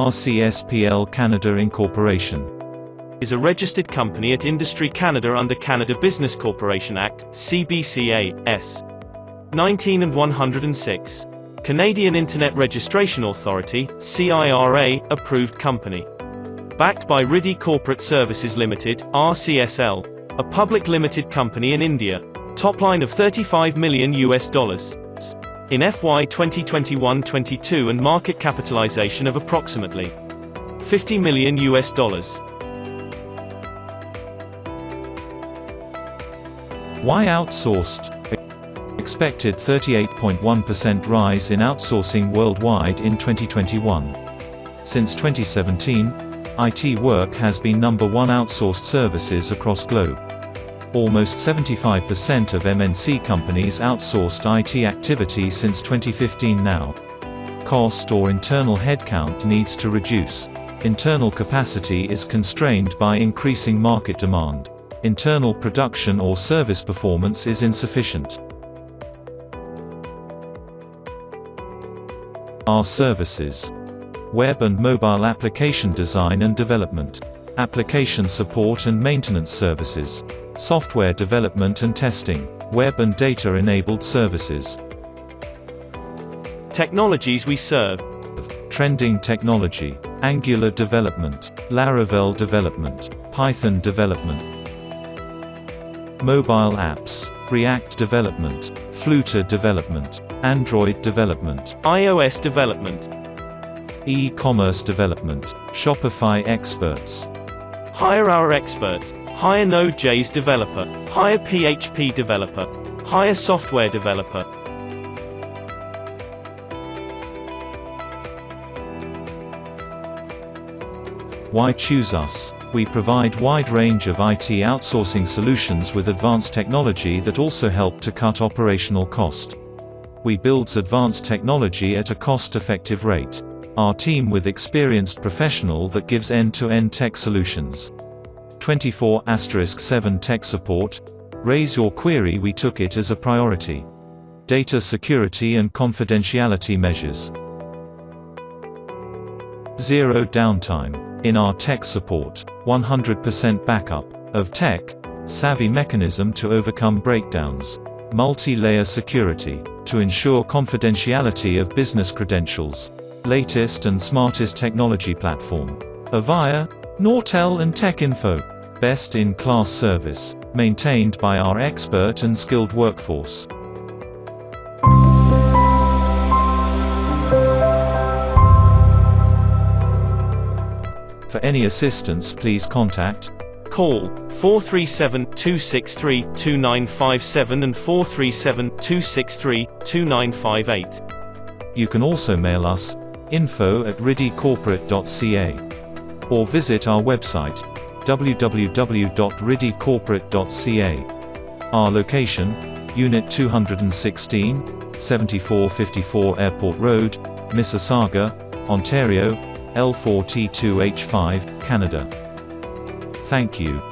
RCSPL Canada Inc. Is a registered company at Industry Canada under Canada Business Corporation Act, CBCA, S. 19 and 106. Canadian Internet Registration Authority, CIRA, approved company. Backed by RIDI Corporate Services Limited, RCSL, a public limited company in India. Top line of $35 million in FY 2021-22 and market capitalization of approximately $50 million. Why outsourced? Expected 38.1% rise in outsourcing worldwide in 2021. Since 2017, IT work has been number one outsourced services across globe. Almost 75% of MNC companies outsourced IT activity since 2015 now. Cost or internal headcount needs to reduce. Internal capacity is constrained by increasing market demand. Internal production or service performance is insufficient. Our services: web and mobile application design and development, application support and maintenance services, software development and testing, web and data-enabled services. Technologies we serve: trending technology, Angular development, Laravel development, Python development, mobile apps, React development, Flutter development, Android development, iOS development, e-commerce development, Shopify experts. Hire our expert. Hire Node.js developer. Hire PHP developer. Hire software developer. Why choose us? We provide wide range of IT outsourcing solutions with advanced technology that also help to cut operational cost. We builds advanced technology at a cost-effective rate. Our team with experienced professional that gives end-to-end tech solutions. 24/7 tech support. Raise your query, we took it as a priority. Data security and confidentiality measures. Zero downtime. In our tech support, 100% backup of tech, savvy mechanism to overcome breakdowns. Multi-layer security, to ensure confidentiality of business credentials. Latest and smartest technology platform. Avaya, Nortel and TechInfo. Best-in-class service, maintained by our expert and skilled workforce. For any assistance, please contact. Call 437-263-2957 and 437-263-2958. You can also mail us, info@ridicorporate.ca, or visit our website, www.ridicorporate.ca. Our location: Unit 216, 7454 Airport Road, Mississauga, Ontario, L4T2H5, Canada. Thank you.